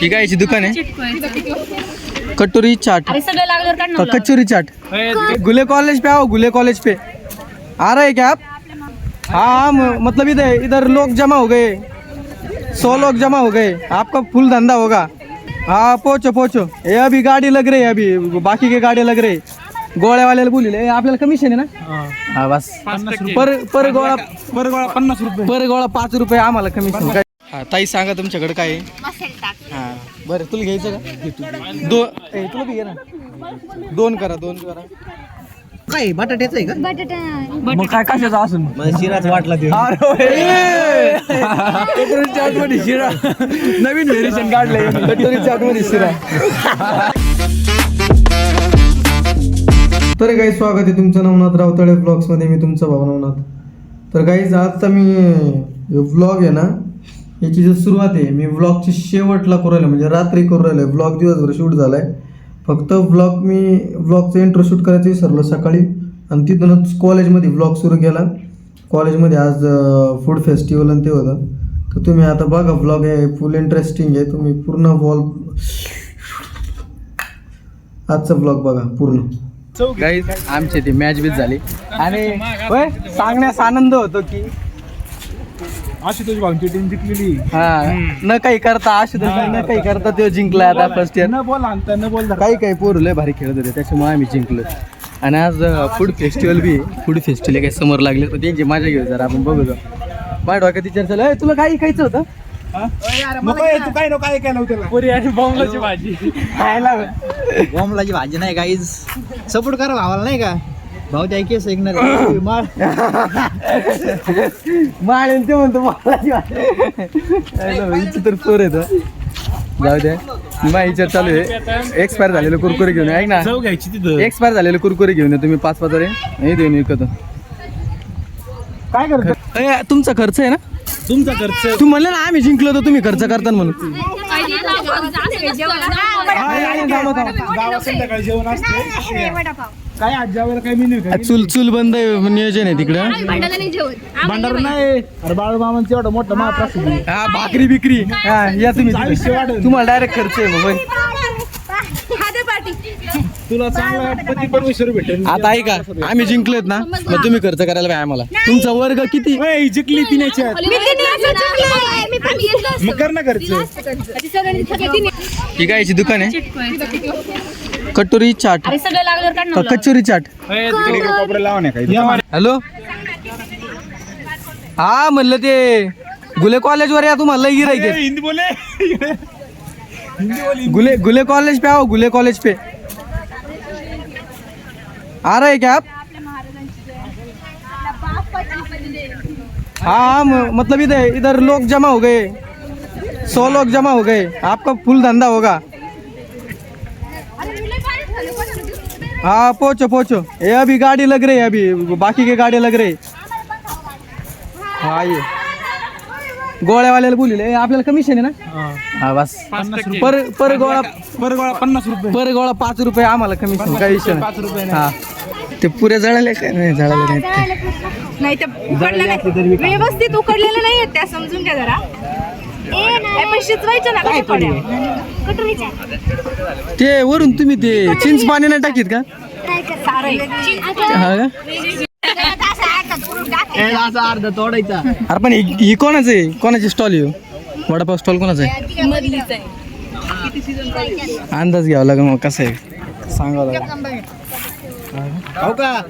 ही गायची दुकान आहे. कटोरी चाट, कचोरी चाट. गुले कॉलेज पे आओ, गुले कॉलेज पे आ रहे क्या आप? हाँ मतलब इधर लोग जमा हो गए, 100 लोग जमा हो गए, आपका फुल धंधा होगा. हाँ पहुँचो पहुँचो. ये अभी गाड़ी लग रही है, अभी बाकी के गाड़ी लग रही. गोळ्यावाल्याला बोलिले आपल्याला कमिशन आहे ना. हा बस पर गोळा 50 रुपये, पर गोळा 5 रुपये आम्हाला कमिशन. हा ताई सांगा तुमच्याकडे काय आहे? हा बरं तुला घ्यायचं का? तुला बी घे ना. दोन करा. काय बटाट्याचं आहे का? बटाटा मग काय कशाचं असून शिराच वाटला ते. कटोरी चाट मध्ये शिरा, नवीन व्हेरिएशन काढलंय कटोरी चाट मध्ये शिरा. तर काही स्वागत आहे तुमचं नवनाथ रावतळे ब्लॉग्समध्ये. मी तुमचा भाऊ नवनाथ. तर काहीच आजचा मी व्लॉग आहे ना, याची जी सुरुवात आहे मी व्लॉगची शेवटला करू राहिलो, म्हणजे रात्री करू राहिलो. व्लॉग दिवसभर शूट झालाय, फक्त व्लॉगचं इंट्रो शूट करायचं विसरलो सकाळी, आणि तिथूनच कॉलेजमध्ये व्लॉग सुरू केला. कॉलेजमध्ये आज फूड फेस्टिवल आणि ते होतं. तर तुम्ही आता बघा, व्लॉग आहे फुल इंटरेस्टिंग आहे. तुम्ही पूर्ण आजचा व्लॉग बघा पूर्ण. गाईज आमची ती मॅच बीच झाली आणि सांगण्यास आनंद होतो की आशुतोष भाऊंची टीम जिंकलेली. हा न काही करता आशुतोष न काही करता तो जिंकला. आता फर्स्ट इयर न बोल काही पोरं लय भारी खेळत होते, त्याच्यामुळे आम्ही जिंकलो. आणि आज फूड फेस्टिवल बी फूड फेस्टिवल काही समोर लागले, तर त्यांची मजा घेऊ जरा आपण बघू जाऊ. माझ्या डोक्यात विचार चालू आहे, तुला काही खायचं होतं? काय केलं त्याला? पुरी आणि बॉम्बलाची भाजी खायला. बॉम्बलाची भाजी नाही गाईज, सपोर्ट करा भावाला नाही का? भाऊ त्या केस ऐकणार माळ ते म्हणतो बॉम्बलाची भाजी. तर पोर येतो. जाऊ द्या, माझा विचार चालू आहे एक्सपायर झालेलं कुरकुरे घेऊन. ऐक ना, एक्सपायर झालेलं कुरकुरे घेऊन तुम्ही 5-5 रे हे देऊन विकतो. काय करतो? तुमचा खर्च आहे ना, तुमचा खर्च. तू म्हणलं ना आम्ही जिंकलो तर तुम्ही खर्च करता म्हणून. गावात संध्याकाळी जेवण असते. काय आज जेवायला काय मेन्यू? चूल बंद नियोजन आहे तिकडं. भंडारा नाही. अरे बाळूमामांचं एवढं मोठं महाप्रसाद आहे. हा भाकरी बिक्री. हा या तुम्ही तिकडे. तुम्हाला डायरेक्ट खर्च आहे मग. तुला चांगला पती परमेश्वर भेटेल. आता ऐका, आम्ही जिंकलोत ना, मग तुम्ही खर्च करायला पाहिजे आम्हाला. तुमचा वर्ग किती? जिंकली तिने मग कर ना खर्च. ही गायची दुकान आहे. कटोरी चाट, कचोरी चाट. कपडे लावा नाही काही. हॅलो, हा म्हणलं ते गुले कॉलेज वर या, तुम्हाला लई गिरायक. हिंदी बोले. गुले कॉलेज पे आओ, गुले कॉलेज पे आ रहे क्या आप? हाँ मतलब इधर लोग जमा हो गए, 100 लोग जमा हो गए, आपका फुल धंधा होगा. हाँ पहुँचो. ये अभी गाड़ी लग रही है, अभी बाकी के गाड़ी लग रही. हाँ ये गोळ्यावाल्याला बोलिले आपल्याला कमिशन आहे ना. हा बस पर गोळा 50 रुपये, पर गोळा 5 रुपये आम्हाला कमिशन. काही विषय 5 रुपये. हा ते पुऱ्या जळाले काय? नाही जळाले नाही ते उकडलेलं व्यवस्थित उकडलेलं नाहीये, त्या समजून घ्या जरा. पण शिजवायचं ना कटोरीच्या. ते वरून तुम्ही ते चिंच पाणी नाही टाकीत का? हा का? अर्धा तोडायचा. अरे पण ही कोणाचं आहे? कोणाची स्टॉल आहे? वडापाव स्टॉल कोणाचा आहे? अंदाज घ्यावा लागेल मग कसं आहे सांगावं लागेल. हो का?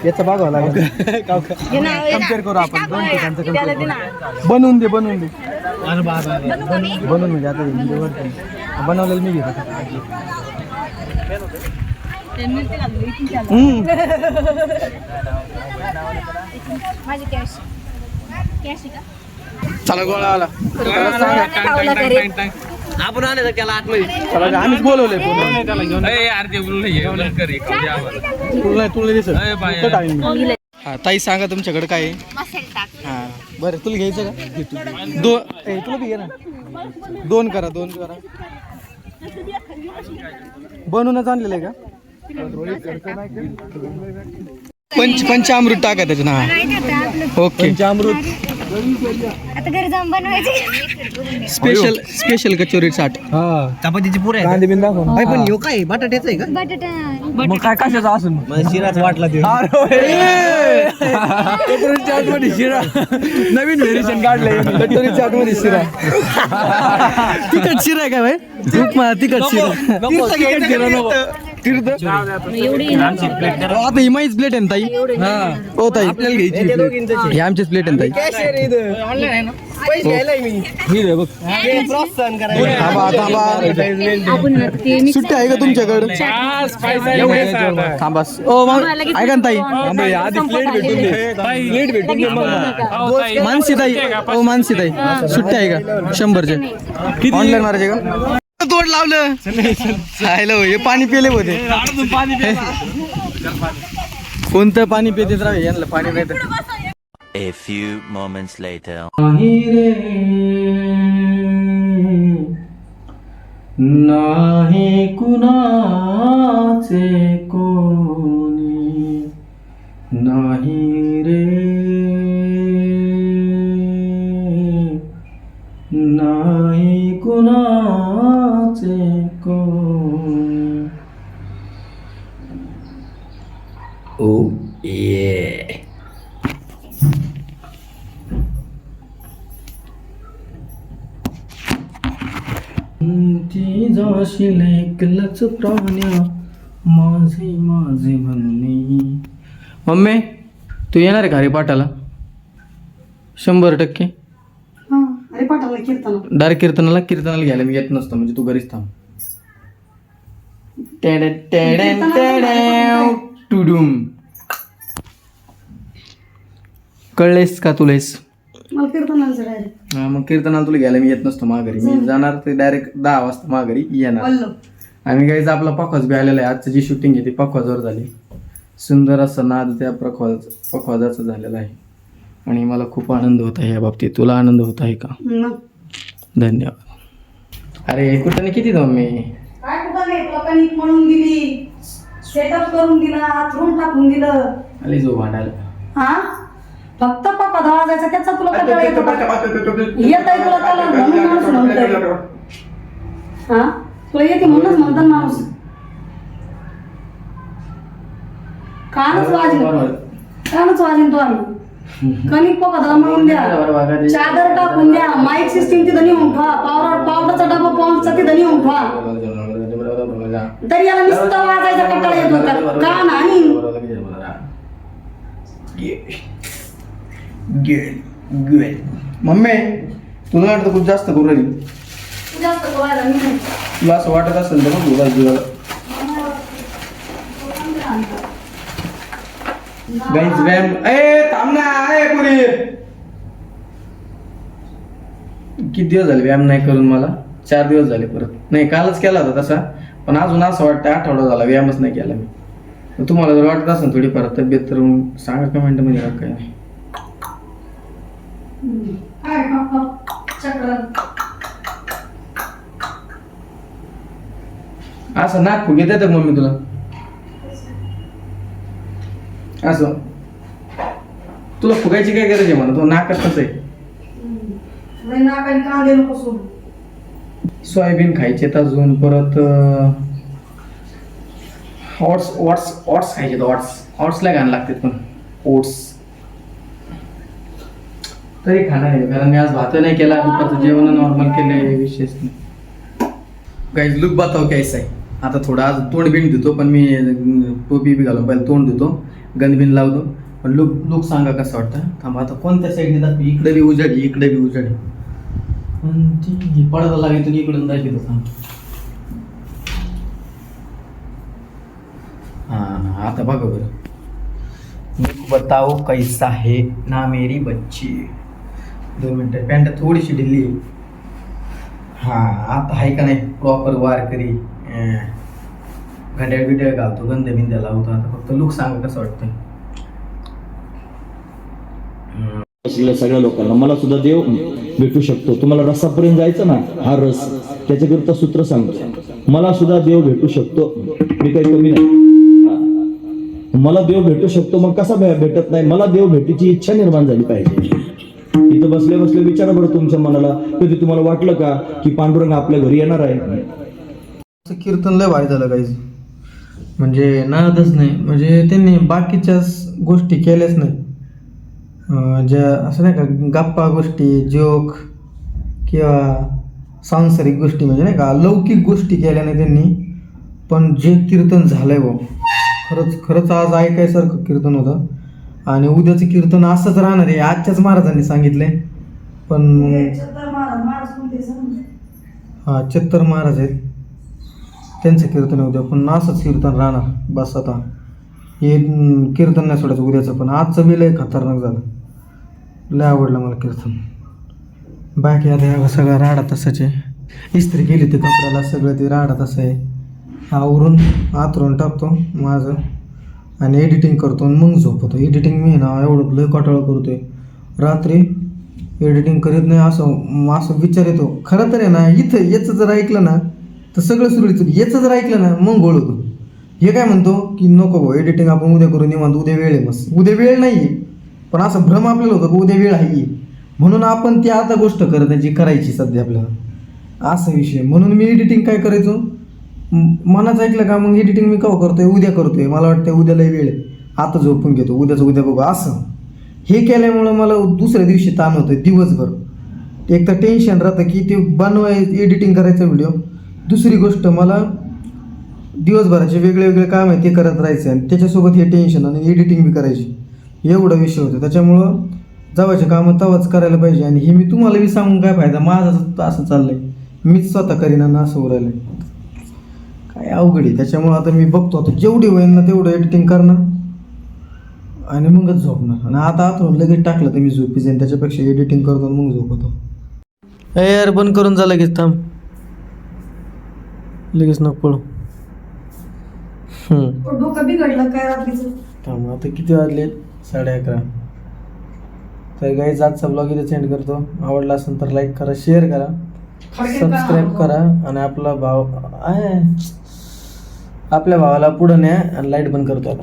याचा बघावं लागेल. कम्पेअर करू आपण दोन ठिकाणचं कम्पेअर करू. बनवून दे बनवून म्हणजे आता बनवलेलं मी घेतो. चला गोळावाला आपण आले त्याला आतमध्ये. चला आम्हीच बोलवलंय हा ताई सांगा तुमच्याकडे काय आहे? हा बरं तुला घ्यायचं का? तुला बी घे ना. दोन करा. बनवूनच आणलेलं आहे का? पंचामृत टाका त्याचं नाव. ओके पंचामृत. आता घरी जाऊन बनवायचे. स्पेशल कचोरी चाट. चपातीची पुरे कांदे बिंदा पण यो काय बटाट्याचं आहे का? बटाटा मग काय कशाचा असून शिराच वाटला ते कटोरी चाट मध्ये शिरा नवीन व्हेरिएशन काढलंय कटोरी चाट मध्ये शिरा तिखट शिरा आहे का भाई? उपमा तिखट शिरा. तिखट शिरा नको. आता ही माहीच प्लेट आहे ना ताई? हो ताई आपल्याला घ्यायची ही आमचीच प्लेट आहे ना ताई? सुट्टी आहे का तुमच्याकडे? थांबा ऐका ना ताई. आधी प्लेट भेटून दे प्लेट भेटून दे मग मानसी ताई ओ मानसी ताई सुट्टी आहे का 100चे ऑनलाईन मारायचे का? तोड लावलं खायला हे पाणी पिले होते. कोणतं पाणी पिते राव यांना पाणी नाही तर. A few moments later. नाही कुणाचे कोणी नाही रे नाही कुणाचे कोणी. ओ ये ती जाशील एकलच प्राण्या माझे माझे म्हणणे. मम्मी तू येणार आहे का रे पाठाला? 100%. अरे पाठाला कीर्तन डायरेक्ट कीर्तनाला घ्यायला मी येत नसतो म्हणजे तू घरीच थांब. टुडुम कळलेस का तुलेस? मला कीर्तनाचं डायरेक्ट हा मग कीर्तनाला तुला घ्यायला मी येत नसतो माघारी. मी जाणार ते डायरेक्ट 10 वाजता माघारी येणार. आणि काहीच आपला पखवाज बी आलेला आहे. आजची जी शूटिंग आहे ती पखवाजावर झाली. सुंदर असा नाद त्या पखवाजाचा झालेला आहे आणि मला खूप आनंद होत आहे या बाबतीत. तुला आनंद होत आहे का? धन्यवाद. अरे कुठं किती मम्मी काय कुठं नाही लोकांनी म्हणून दिली सेटअप करून दिला आथरून टाकून दिलं. आली जो भांडायला हा फक्त पप्पा दहा जायचा त्याचा तुला कंटाळा येतो का? येत आहे तुला त्याला म्हणून माणूस म्हणतोय. हा तुला येते म्हणूनच म्हणतात माणूस. कानच वाजन तो आम्ही कणिक पकडा म्हणून द्या चादर टाकून द्या माईक सिस्टीम तिथं नेऊन ठेवा पावडरचा डबा पाऊंडचा तिथं नेऊन ठेवा तरी याला नुसतं वाजायचा कंटाळा येत होता का नाही. मम्मी तुला वाटतं खूप जास्त करू राहिली. जास्त बोलायला मी नाही. तुला असं वाटत असेल तर मग तुला गाईज व्यायाम थांब ना पुरी. किती दिवस झाले व्यायाम नाही करून मला? 4 दिवस झाले. परत नाही कालच केला होता तसा पण अजून असं वाटतं आठवडा झाला व्यायामच नाही केला मी. तुम्हाला जर वाटत असेल थोडी परत तब्येत तर सांगा कमेंट मध्ये. काय नाही असं नाक फुगे देतात मम्मी तुला असं? तुला फुगायची काय गरज आहे म्हणा? तू नाकात कसं आहे? सोयाबीन खायचे अजून परत ओट्स खायचे. ओट्सला घाण लागतात पण ओट्स तरी खाणार आहे कारण मी आज भात नाही केला. दुपारचं जेवण नॉर्मल केलंय विशेष नाही. गाईज लुक बताव कैसा आहे. आता थोडा आज तोंड बिंड देतो पण मी टोपी बी घालून पहिले तोंड देतो गंदबिन लावतो पण लुक सांगा कसं वाटतं. थांबा आता कोणत्या साईडने दाखव? इकडे बी उजाडी इकडे बी उजाडी पण ती पडदा लागेल इकडून दाखवतो. थांब हा आता बघा बरं. लुक बताओ कैसा है ना मेरी बच्ची. 2 मिनिटं पॅन्ट थोडीशी ढिल्ली आहे. हा आता आहे का नाही प्रॉपर वारकरी घड्याळ बिड्याळ घालतो गंध बिंद्या लावतो. आता फक्त लुक सांगा कसं वाटतं. सगळ्या लोकांना मला सुद्धा देव भेटू शकतो. तुम्हाला रसापर्यंत जायचं ना हा रस त्याच्याकरिता सूत्र सांगतो. मला सुद्धा देव भेटू शकतो. मी काही कमी नाही. मला देव भेटू शकतो. मग कसा भेटत नाही? मला देव भेटीची इच्छा निर्माण झाली पाहिजे. इथं बसले बसले विचारा बरं तुमच्या मनाला, कधी तुम्हाला वाटलं का की पांडुरंग आपल्या घरी येणार आहे? असं कीर्तन लय भारी झालं काहीच, म्हणजे नादच नाही, म्हणजे त्यांनी बाकीच्याच गोष्टी केल्याच नाही, ज्या असं नाही का गप्पा गोष्टी, जोक किंवा सांसारिक गोष्टी, म्हणजे नाही का लौकिक गोष्टी केल्या नाही त्यांनी. पण जे कीर्तन झालंय भाऊ, खरंच आज ऐकायसारखं कीर्तन होतं. आणि उद्याचं कीर्तन असंच राहणार आहे, आजच्याच महाराजांनी सांगितलंय. पण हां, चत्तर महाराज आहेत, त्यांचं कीर्तन उद्या, पण असंच कीर्तन राहणार बस. आता हे कीर्तन नाही सोडायचं उद्याचं, पण आजचं बी लय खतरनाक झालं, लय आवडलं मला कीर्तन. बाकी आता सगळा राडा तसाच आहे, इस्त्री केली ते कपड्याला, सगळं ते राडा तसं आहे. आवरून आतरून टाकतो माझं आणि एडिटिंग करतो आणि मग झोपतो. एडिटिंग मी ना एवढं लय कटाळं करतो आहे, रात्री एडिटिंग करीत नाही असं विचार येतो. खरं तर आहे ना, इथं याचं जर ऐकलं ना तर सगळं सुरळीत, याचं जर ऐकलं ना मग गोळ होतो. हे काय म्हणतो की नको भाऊ एडिटिंग आपण उद्या करू निवांत, उद्या वेळ आहे. मस्त उद्या वेळ नाही आहे, पण असं भ्रम आपल्याला होतं की उद्या वेळ आहे, म्हणून आपण ती आता गोष्ट करत नाही जी करायची सध्या आपल्याला, असा विषय. म्हणून मी एडिटिंग काय करायचो, मनाच ऐकलं का मग एडिटिंग मी केव्हा करतोय, उद्या करतोय, मला वाटतं उद्याला वेळ आहे, आता झोपून घेतो, उद्याचं उद्या बघू. असं हे केल्यामुळं मला दुसऱ्या दिवशी ताण होतं दिवसभर. एक तर टेन्शन राहतं की ते एडिटिंग करायचा व्हिडिओ, दुसरी गोष्ट मला दिवसभराचे वेगळे वेगळे काम आहे ते करत राहायचं आणि त्याच्यासोबत हे टेन्शन आणि एडिटिंग बी करायची, एवढा विषय होतो. त्याच्यामुळं जवळचे कामं तवाच करायला पाहिजे. आणि हे मी तुम्हाला बी सांगून काय फायदा, माझं असं चाललंय, मीच स्वतः करीना ना, असं उरायलंय, काय अवघड आहे. त्याच्यामुळं आता मी बघतो, आता जेवढी होईल ना तेवढं एडिटिंग करणार आणि मगच झोपणार. आणि आता आतून लगेच टाकलं तर मी झोपी जाईन, त्याच्यापेक्षा एडिटिंग करतो मग झोपतो. यार बंद करून जा लगेच, थांब लगेच नको पळू. डोकं बिघडलं काय रात्रीचं. थांब, आता किती वाजले, 11:30. तर गाईज आजचा ब्लॉग इथे सेंड करतो. आवडला असेल तर लाईक करा, शेअर करा, सबस्क्राईब करा आणि आपला भाव आपल्या भावाला पुढं न्या. आणि लाईट बंद करतो आता.